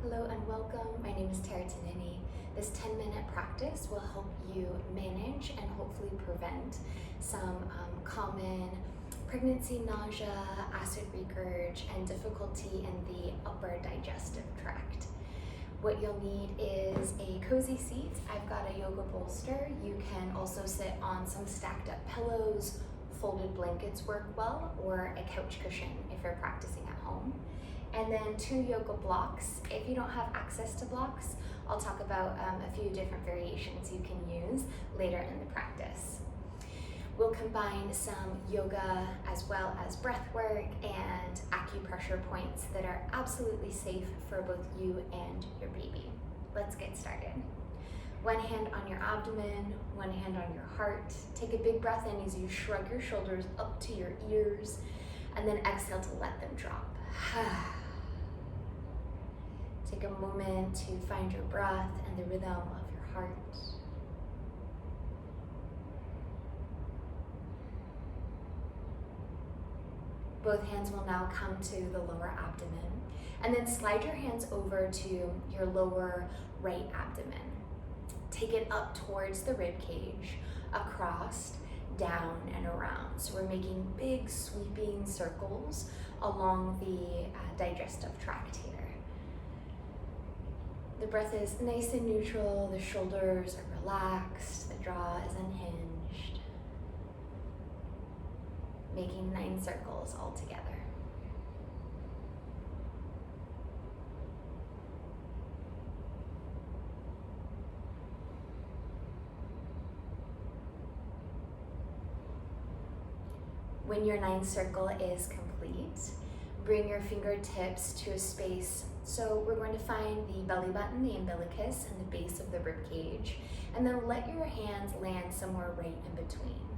Hello and welcome. My name is Tara Tanini. This 10-minute practice will help you manage and hopefully prevent some common pregnancy nausea, acid regurg, and difficulty in the upper digestive tract. What you'll need is a cozy seat. I've got a yoga bolster. You can also sit on some stacked up pillows. Folded blankets work well, or a couch cushion if you're practicing at home. And then 2 yoga blocks. If you don't have access to blocks, I'll talk about a few different variations you can use later in the practice. We'll combine some yoga as well as breathwork and acupressure points that are absolutely safe for both you and your baby. Let's get started. One hand on your abdomen, one hand on your heart. Take a big breath in as you shrug your shoulders up to your ears, and then exhale to let them drop. Take a moment to find your breath and the rhythm of your heart. Both hands will now come to the lower abdomen, and then slide your hands over to your lower right abdomen. Take it up towards the rib cage, across, down, and around. So we're making big sweeping circles along the digestive tract here. The breath is nice and neutral, the shoulders are relaxed, the jaw is unhinged. Making 9 circles all together. When your 9th circle is complete, bring your fingertips to a space. So we're going to find the belly button, the umbilicus, and the base of the rib cage, and then let your hands land somewhere right in between.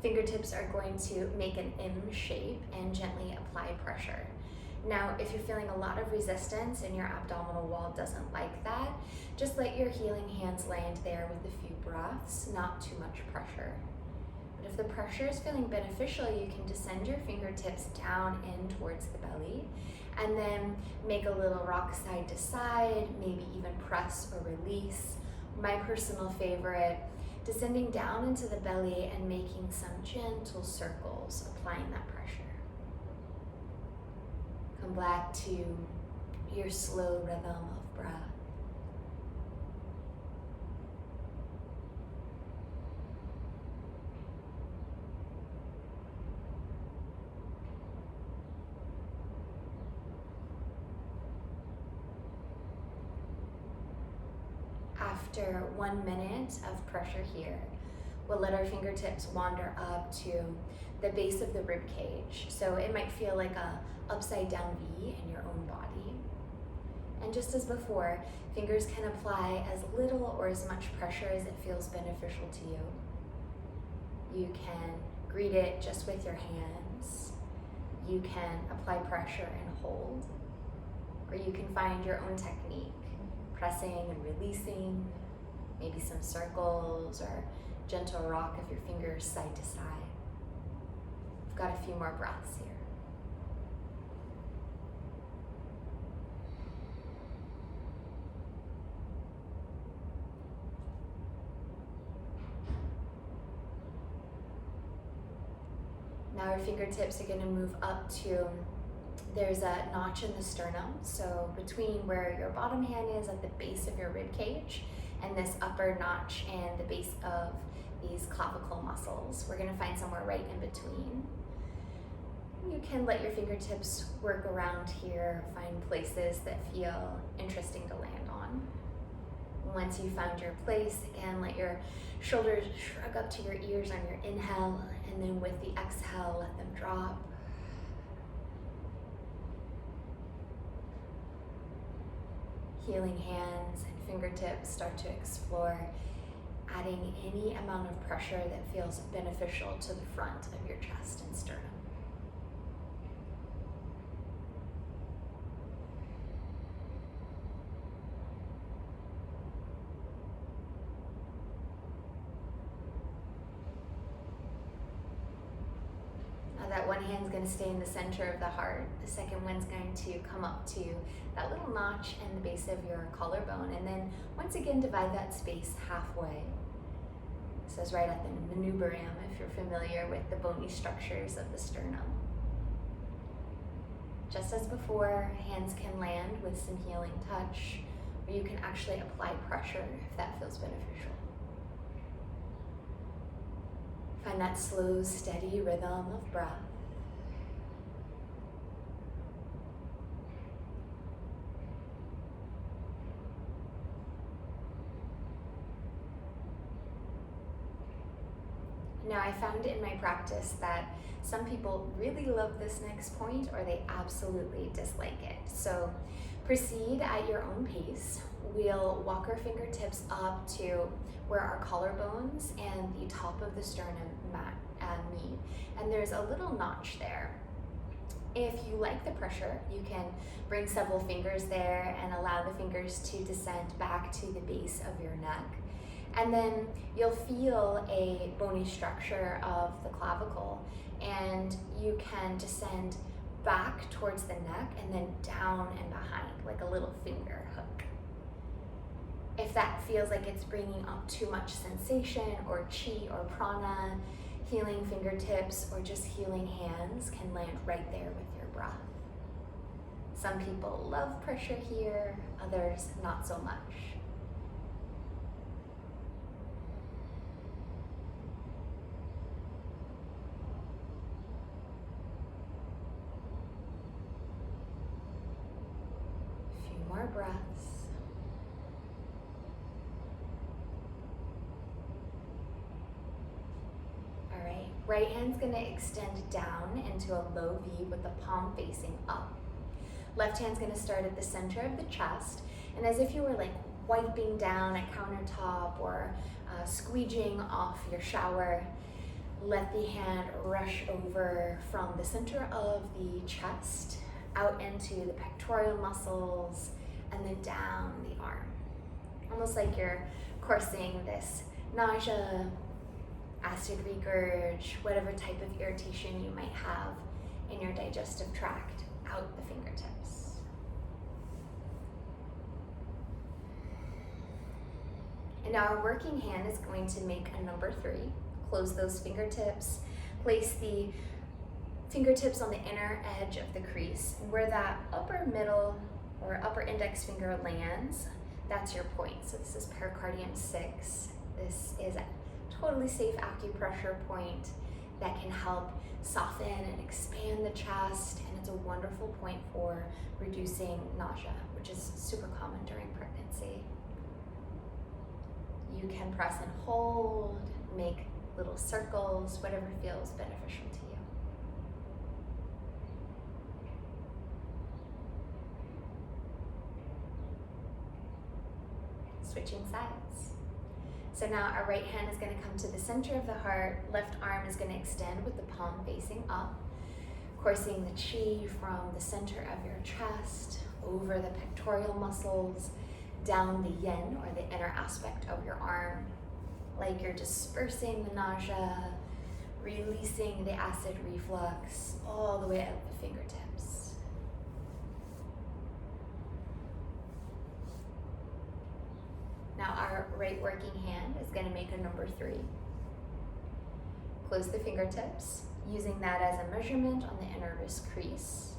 Fingertips are going to make an M shape and gently apply pressure. Now, if you're feeling a lot of resistance and your abdominal wall doesn't like that, just let your healing hands land there with a few breaths, not too much pressure. But if the pressure is feeling beneficial, you can descend your fingertips down in towards the belly, and then make a little rock side to side, maybe even press or release. My personal favorite, descending down into the belly and making some gentle circles, applying that pressure. Come back to your slow rhythm of breath. After 1 minute of pressure here, we'll let our fingertips wander up to the base of the rib cage. So it might feel like a upside down V in your own body. And just as before, fingers can apply as little or as much pressure as it feels beneficial to you. You can greet it just with your hands. You can apply pressure and hold, or you can find your own technique. Pressing and releasing, maybe some circles or gentle rock of your fingers side to side. We've got a few more breaths here. Now our fingertips are going to move up to, there's a notch in the sternum, so between where your bottom hand is at the base of your rib cage and this upper notch and the base of these clavicle muscles. We're going to find somewhere right in between. You can let your fingertips work around here, find places that feel interesting to land on. Once you found your place, again, let your shoulders shrug up to your ears on your inhale, and then with the exhale, let them drop. Healing hands and fingertips start to explore adding any amount of pressure that feels beneficial to the front of your chest and sternum. one hand's going to stay in the center of the heart. The second one's going to come up to that little notch in the base of your collarbone. And then once again, divide that space halfway. This is right at the manubrium, if you're familiar with the bony structures of the sternum. Just as before, hands can land with some healing touch, or you can actually apply pressure if that feels beneficial. Find that slow, steady rhythm of breath. Now, I found in my practice that some people really love this next point or they absolutely dislike it. So proceed at your own pace. We'll walk our fingertips up to where our collarbones and the top of the sternum meet. And there's a little notch there. If you like the pressure, you can bring several fingers there and allow the fingers to descend back to the base of your neck. And then you'll feel a bony structure of the clavicle, and you can descend back towards the neck and then down and behind, like a little finger hook. If that feels like it's bringing up too much sensation or chi or prana, healing fingertips or just healing hands can land right there with your breath. Some people love pressure here, others not so much. More breaths. All right, right hand's going to extend down into a low V with the palm facing up. Left hand's going to start at the center of the chest, and as if you were like wiping down a countertop or squeegeeing off your shower, let the hand rush over from the center of the chest out into the pectoral muscles and then down the arm. Almost like you're coursing this nausea, acid regurg, whatever type of irritation you might have in your digestive tract, out the fingertips. And now our working hand is going to make a number 3. Close those fingertips, place the fingertips on the inner edge of the crease, and where that upper middle or upper index finger lands, that's your point. So this is pericardium 6. This is a totally safe acupressure point that can help soften and expand the chest, and it's a wonderful point for reducing nausea, which is super common during pregnancy. You can press and hold, make little circles, whatever feels beneficial to you. Switching sides. So now our right hand is going to come to the center of the heart, left arm is going to extend with the palm facing up, coursing the chi from the center of your chest, over the pectoral muscles, down the yin, or the inner aspect of your arm, like you're dispersing the nausea, releasing the acid reflux, all the way up the fingertips. Now our right working hand is going to make a number 3. Close the fingertips, using that as a measurement on the inner wrist crease.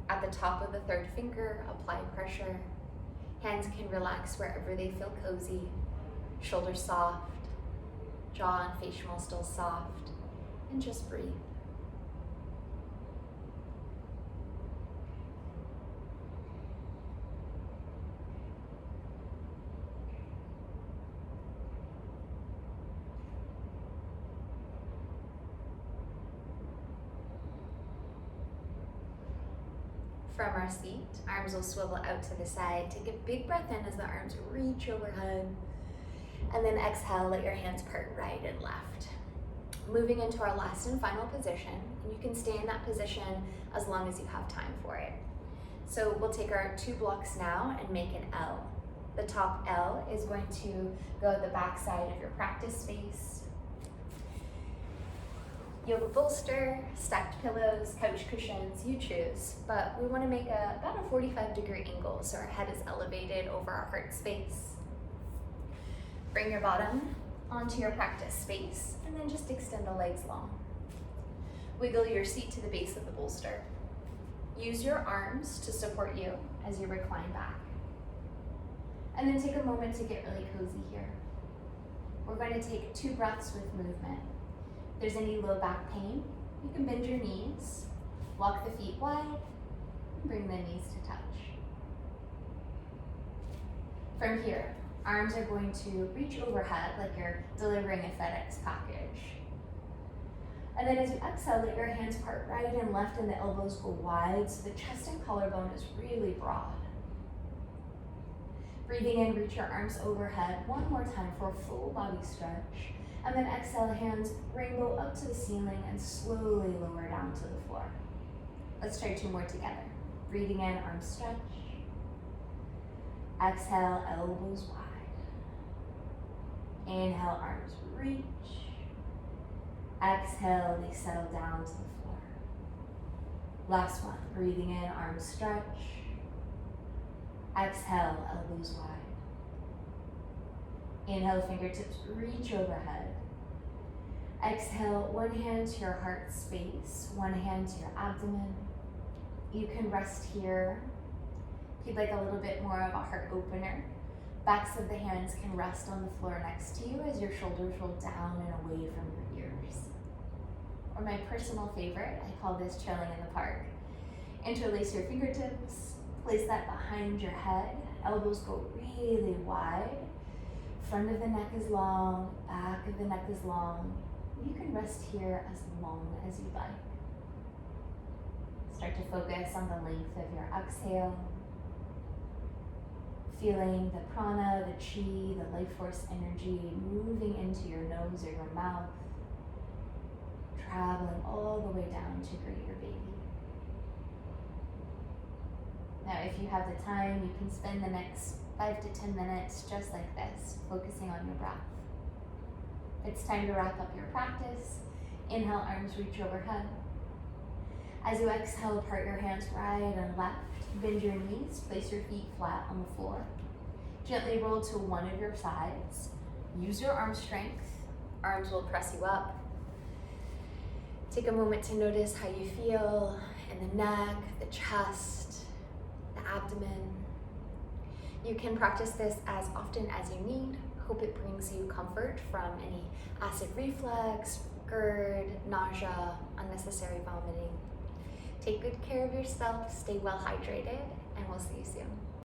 At the top of the third finger, apply pressure. Hands can relax wherever they feel cozy. Shoulders soft, jaw and facial muscles still soft, and just breathe. From our seat, arms will swivel out to the side. Take a big breath in as the arms reach overhead. And then exhale, let your hands part right and left. Moving into our last and final position. And you can stay in that position as long as you have time for it. So we'll take our 2 blocks now and make an L. The top L is going to go the back side of your practice space. yoga bolster, stacked pillows, couch cushions, you choose. But we want to make about a 45-degree angle so our head is elevated over our heart space. Bring your bottom onto your practice space and then just extend the legs long. Wiggle your seat to the base of the bolster. Use your arms to support you as you recline back. And then take a moment to get really cozy here. We're going to take 2 breaths with movement. If there's any low back pain, you can bend your knees, walk the feet wide, and bring the knees to touch. From here, arms are going to reach overhead like you're delivering a FedEx package. And then as you exhale, let your hands part right and left and the elbows go wide so the chest and collarbone is really broad. Breathing in, reach your arms overhead one more time for a full body stretch. And then exhale, hands rainbow up to the ceiling and slowly lower down to the floor. Let's try 2 more together. Breathing in, arms stretch. Exhale, elbows wide. Inhale, arms reach. Exhale, they settle down to the floor. Last one, breathing in, arms stretch. Exhale, elbows wide. Inhale, fingertips reach overhead. Exhale, one hand to your heart space, one hand to your abdomen. You can rest here. If you'd like a little bit more of a heart opener, backs of the hands can rest on the floor next to you as your shoulders roll down and away from your ears. Or my personal favorite, I call this chilling in the park. Interlace your fingertips, place that behind your head, elbows go really wide. Front of the neck is long, back of the neck is long. You can rest here as long as you like. Start to focus on the length of your exhale. Feeling the prana, the chi, the life force energy moving into your nose or your mouth, traveling all the way down to greet your baby. Now, if you have the time, you can spend the next 5 to 10 minutes just like this, focusing on your breath. It's time to wrap up your practice. Inhale, arms reach overhead. As you exhale, part your hands right and left. Bend your knees, place your feet flat on the floor. Gently roll to one of your sides. Use your arm strength. Arms will press you up. Take a moment to notice how you feel in the neck, the chest, the abdomen. You can practice this as often as you need. Hope it brings you comfort from any acid reflux, GERD, nausea, unnecessary vomiting. Take good care of yourself, stay well hydrated, and we'll see you soon.